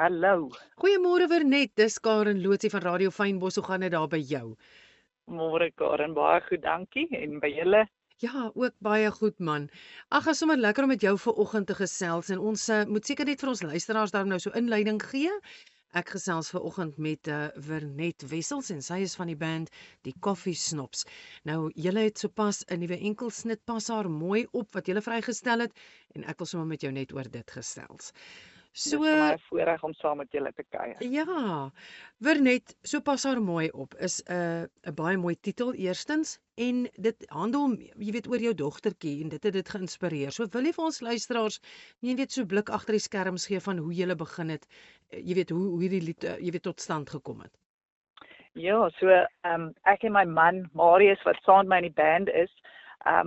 Hallo, Goeiemôre Vernet, dis Karen Lootsie van Radio Fynbos. Hoe gaan dit daar by jou? môre Karen, baie goed, dankie. En by julle? Ja, ook baie goed man. Ag, is sommer lekker om met jou vanoggend te gesels en ons moet seker net vir ons luisteraars daarom nou so inleiding gee. Ek gesels vanoggend met Vernet Wessels en sy is van die band die Coffee Snops. Nou, julle het sopas 'n nuwe enkelsnit pas haar mooi op wat julle vrygestel het en ek wil sommer met jou net oor dit gesels. Dis vir my So 'n voorreg om saam met julle te kuier. ja, Vernet, so pas haar mooi op, is 'n baie mooi titel eerstens en dit handel, jy weet, oor jou dogtertjie en dit het dit geïnspireer. So wil jy vir ons luisteraars, jy weet, so blik agter die skerms gee van hoe jy begin het, jy weet hoe hierdie lied, jy weet, tot stand gekom het. Ja, so ek en my man Marius wat saam met my in die band is,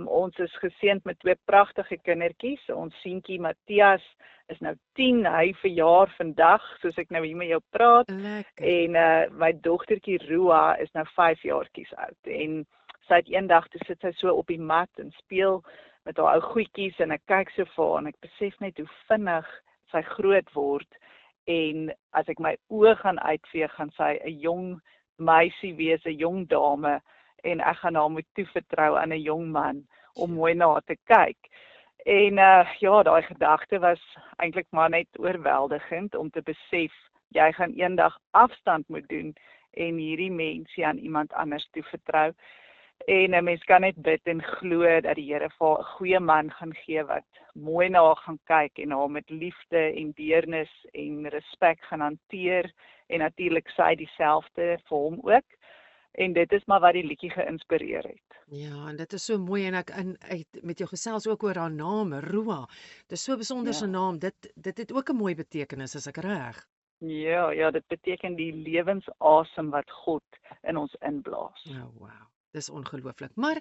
ons is geseënd met twee pragtige kindertjies. Ons seentjie Matthias is nou 10, hy verjaar vandag, soos ek nou hier met jou praat. Lekker. En my dogtertjie Roa is nou 5 jaartjies oud. En sy het eendag toe sit sy so op die mat en speel met haar ou goedjies en ek kyk so vir haar en ek besef net hoe vinnig sy groot word. En as ek my oë gaan uitvee, gaan sy 'n jong meisie wees, 'n jong dame en ek gaan haar moet toevertrou aan 'n jong man om mooi na haar te kyk. En ja, daai gedagte was eintlik maar net oorweldigend om te besef jy gaan eendag afstand moet doen en hierdie mensie aan iemand anders toevertrou. En 'n mens kan net bid en glo dat die Here vir haar 'n goeie man gaan gee wat mooi na haar gaan kyk en haar met liefde en deernis en respek gaan hanteer en natuurlik sy dieselfde vir hom ook. En dit is maar wat die liedjie geïnspireer het. Ja, en dit is so mooi en ek uit met jou gesels ook oor haar naam, Roa. Dis so 'n besonderse Ja. naam. Dit het ook 'n mooi betekenis, as ek reg. Ja, dit beteken die lewensasem wat God in ons inblaas. Oh, wow. Dis ongelooflik. Maar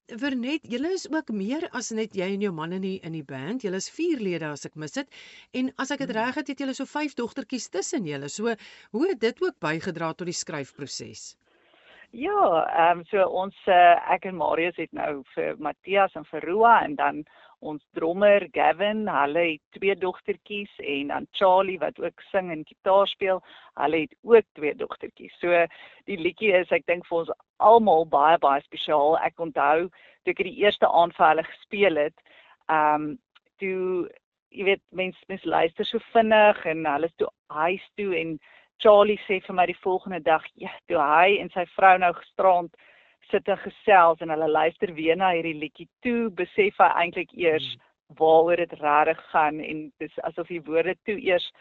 Vernet, julle is ook meer as net jy en jou man in die band. Julle is 4 lede as ek mis dit. En as ek dit reg het julle so 5 dogtertjies tussen julle. So hoe het dit ook bygedra tot die skryfproses? Ja, so ons ek en Marius het nou vir Matthias en vir Roa en dan ons drummer Gavin, hulle het 2 dogtertjies en dan Charlie wat ook sing en gitaar speel, hulle het ook 2 dogtertjies. So die liedjie is ek dink vir ons almal baie spesiaal. Ek onthou toe ek die eerste aand vir hulle gespeel het, toe jy weet mens luister so vinnig en hulle is toe huis toe en Charlie sê vir my die volgende dag, ja, toe hy en sy vrou nou gisterand sit en gesels en hulle luister weer na hierdie liedjie toe, besef hy eintlik eers waaroor dit regtig gaan en dis asof die woorde toe eers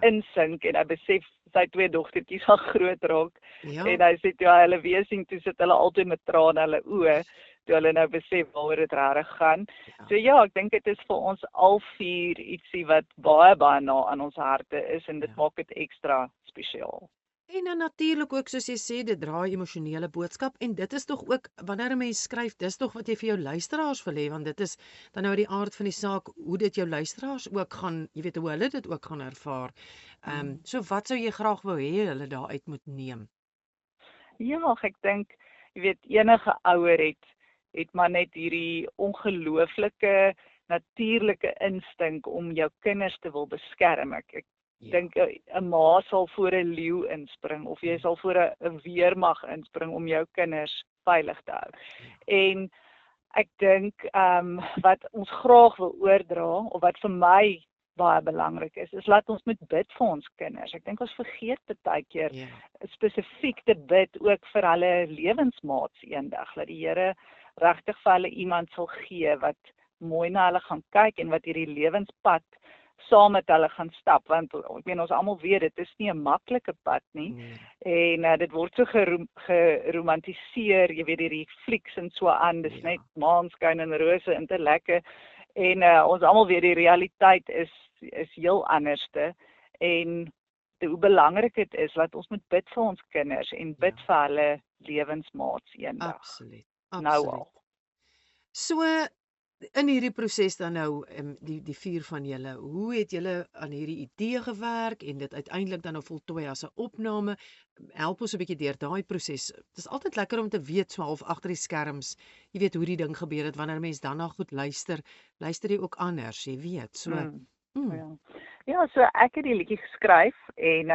insink en hy besef sy 2 dogtertjies gaan groot raak. Ja. En hy sê toe hy hulle weer sien, toe sit hulle altyd met trane in hulle oë, toe hulle nou besef waaroor dit regtig gaan. So ja, ek dink dit is vir ons al 4 ietsie wat baie na aan ons harte is en dit maak dit ekstra spesiaal. En dan natuurlik ook soos jy sê, dit dra 'n emosionele boodskap en dit is tog ook wanneer 'n mens skryf, dis tog wat jy vir jou luisteraars wil hê want dit is dan nou die aard van die saak hoe dit jou luisteraars ook gaan, jy weet hoe hulle dit ook gaan ervaar. So wat sou jy graag wou hê hulle daaruit moet neem? Ja, ek dink jy weet enige ouer het maar net hierdie ongelooflike natuurlike instink om jou kinders te wil beskerm. Ek dink 'n ma sal voor 'n leeu inspring of jy sal voor 'n weermag inspring om jou kinders veilig te hou. En ek dink wat ons graag wil oordra of wat vir my baie belangrik is laat ons moet bid vir ons kinders. Ek dink ons vergeet baie keer spesifiek te bid ook vir hulle lewensmaats eendag, dat die Here regtig vir hulle iemand sal gee wat mooi na hulle gaan kyk en wat hierdie lewenspad saam met hulle gaan stap, want ek meen ons almal weet dit is nie 'n maklike pad nie. En dit word so geromantiseer, jy weet hierdie flieks en so aan, dis net maanskyn en rose en te lekker. En ons almal weet die realiteit is heel anderste en hoe belangrik dit is dat ons moet bid vir ons kinders en bid vir hulle lewensmaats eendag. Absoluut. Nou al. So in hierdie proses dan nou die 4 van julle, hoe het julle aan hierdie idee gewerk en dit uiteindelik dan nou voltooi as 'n opname? Help ons 'n bietjie deur daai proses. Dit is altyd lekker om te weet so half agter die skerms, jy weet hoe die ding gebeur het wanneer mense dan na goed luister jy ook anders, jy weet. So Ja. Ja, so ek het die liedjie geskryf en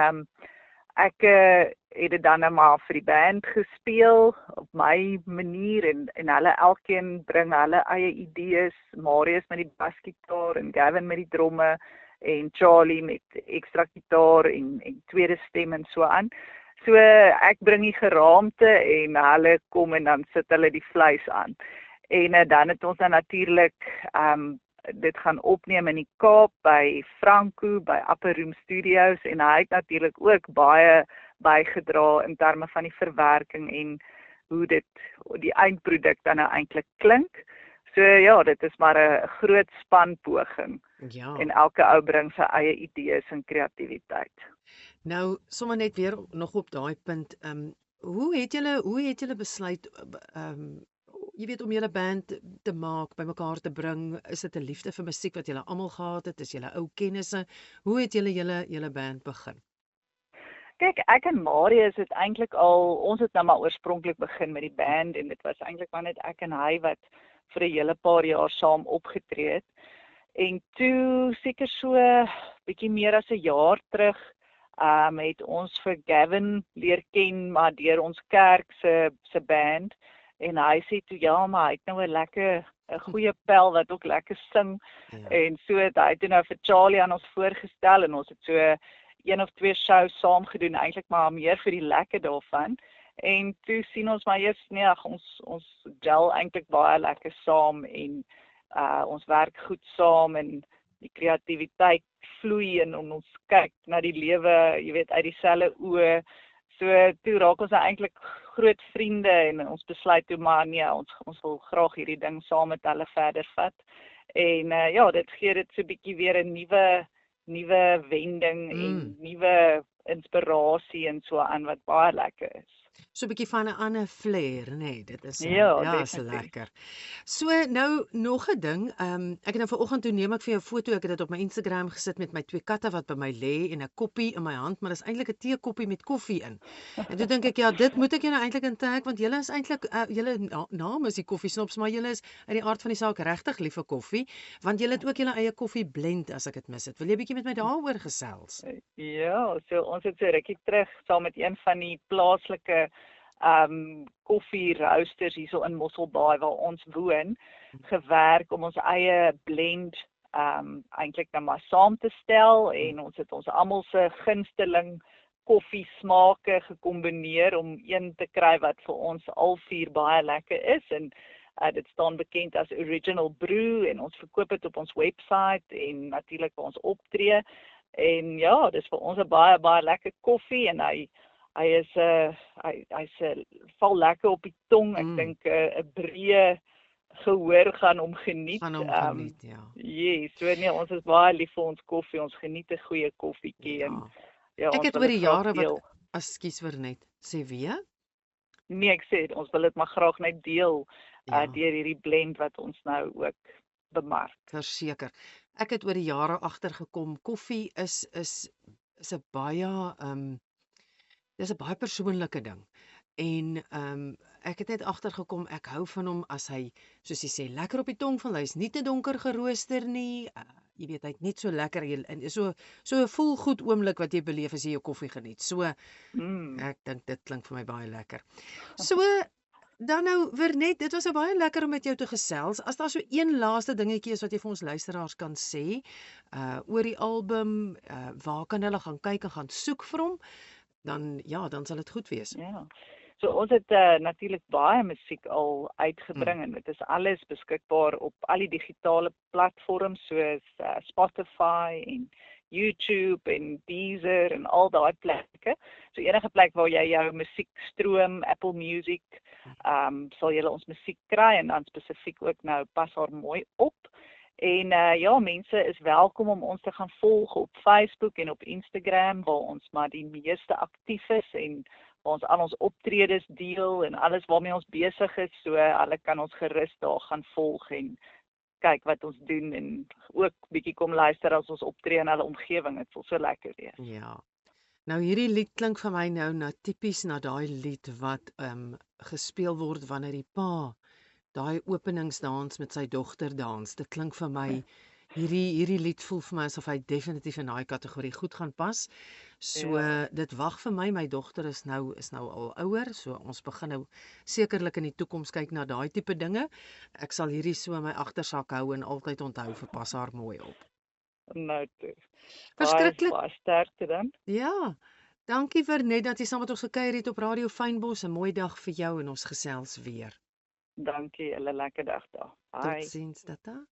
ek het dit dan nou maar vir die band gespeel op my manier en hulle elkeen bring hulle eie idees. Marius met die basgitaar en Gavin met die dromme en Charlie met ekstra gitaar en tweede stem en so aan. So ek bring die geraamte en hulle kom en dan sit hulle die vleis aan. En dan het ons dan natuurlik dit gaan opneem in die Kaap by Franco, by Upper Room Studios en hy het natuurlik ook baie bygedra in terme van die verwerking en hoe die eindproduk dan nou eintlik klink. So ja, dit is maar 'n groot spanpoging Ja. en elke ou bring sy eie idees en kreatiwiteit. Nou, sommer net weer nog op daai punt, hoe het julle besluit jy weet om julle band te maak, bymekaar te bring? Is dit 'n liefde vir musiek wat julle almal gehad het? Is julle ou kennisse? Hoe het julle band begin? Kyk, ek en Marius het eintlik ons het nou maar oorspronklik begin met die band en dit was eintlik maar net ek en hy wat vir 'n hele paar jaar saam opgetree het. En toe seker so bietjie meer as 'n jaar terug het ons vir Gavin leer ken maar deur ons kerk se band en hy sê toe ja, maar hy het nou 'n goeie pel wat ook lekker sing en so het hy toe nou vir Charlie aan ons voorgestel en ons het so 1 of 2 shows saam gedoen, eintlik maar meer vir die lekker daarvan. En toe sien ons maar eers nee, ons gel eintlik baie lekker saam en ons werk goed saam en die kreatiwiteit vloei en ons kyk na die lewe, jy weet, uit dieselfde oë. So toe raak ons eintlik groot vriende en ons besluit toe maar nee, ons wil graag hierdie ding saam met hulle verder vat. En ja, dit gee dit so 'n bietjie weer 'n nuwe wending en nuwe inspirasie en so aan wat baie lekker is. So 'n bietjie van 'n ander flair, nee, dit is is lekker. So nou nog 'n ding, ek het nou vanoggend toe neem ek vir jou 'n foto, ek het dit op my Instagram gesit met my 2 katte wat by my lê en 'n koppie in my hand, maar dis eintlik 'n teekoppie met koffie in. En toe dink ek ja, dit moet ek jou nou eintlik in tag want julle is eintlik julle naam is die Koffiesnops, maar julle is uit die aard van die saak regtig lief vir koffie, want julle het ook julle eie koffie blend as ek dit mis het. Wil jy 'n bietjie met my daaroor gesels? Ja, so ons het so rukkie terug saam met een van die plaaslike koffie roasters hierso in Mosselbaai waar ons woon, gewerk om ons eie blend eintlik nou maar saam te stel en ons het ons almal se gunsteling koffie smake gekombineer om een te kry wat vir ons al 4 baie lekker is en dit staan bekend as Original Brew en ons verkoop dit op ons webwerf en natuurlik by ons optree en ja, dis vir ons 'n baie lekker koffie en hy's val lekker op die tong. Ek dink 'n breë gehoor gaan hom geniet. Ja. Yes, so nee, ons is baie lief vir ons koffie. Ons geniet 'n goeie koffietjie en ja, ek het oor die jare wat ekskuus vir net sê weer? Nee, ek sê ons wil dit maar graag net deel deur hierdie blend wat ons nou ook bemark. Verseker. Ek het oor die jare agtergekom koffie is 'n baie dis 'n baie persoonlike ding. En ek het net agtergekom ek hou van hom as hy, soos jy sê, lekker op die tong val. Hy's nie te donker gerooster nie. Jy weet, hy't net so lekker en so 'n voel goed oomblik wat jy beleef as jy jou koffie geniet. So ek dink dit klink vir my baie lekker. So dan nou Vernet, dit was baie lekker om met jou te gesels. As daar so een laaste dingetjie is wat jy vir ons luisteraars kan sê oor die album, waar kan hulle gaan kyk en gaan soek vir hom? Dan sal dit goed wees. Ja. So ons het natuurlik baie musiek al uitgebring en dit is alles beskikbaar op al die digitale platforms soos Spotify en YouTube en Deezer en al daai plekke. So enige plek waar jy jou musiek stroom, Apple Music, sal jy ons musiek kry en dan spesifiek ook nou pas haar mooi op. En ja, mense is welkom om ons te gaan volg op Facebook en op Instagram waar ons maar die meeste aktief is en waar ons al ons optredes deel en alles waarmee ons besig is, so hulle kan ons gerus daar gaan volg en kyk wat ons doen en ook bietjie kom luister as ons optree in hulle omgewing. Dit sal so lekker wees. Ja. Nou hierdie lied klink vir my nou tipies na daai lied wat gespeel word wanneer die pa daai openingsdans met sy dogter dans. Dit klink vir my Hierdie lied voel vir my asof hy definitief in daai kategorie goed gaan pas. So Ja, dit wag vir my. My dogter is nou al ouer, so ons begin nou sekerlik in die toekoms kyk na daai tipe dinge. Ek sal hierdie so in my agtersak hou en altyd onthou vir pas haar mooi op. nou toe. Verskriklik. Baie sterkte dan. Ja. Dankie vir net dat jy saam met ons gekuier het op Radio Fynbos. 'n Mooi dag vir jou en ons gesels weer. Dankie, 'n lekker dag daar. Bye. Totsiens, tata.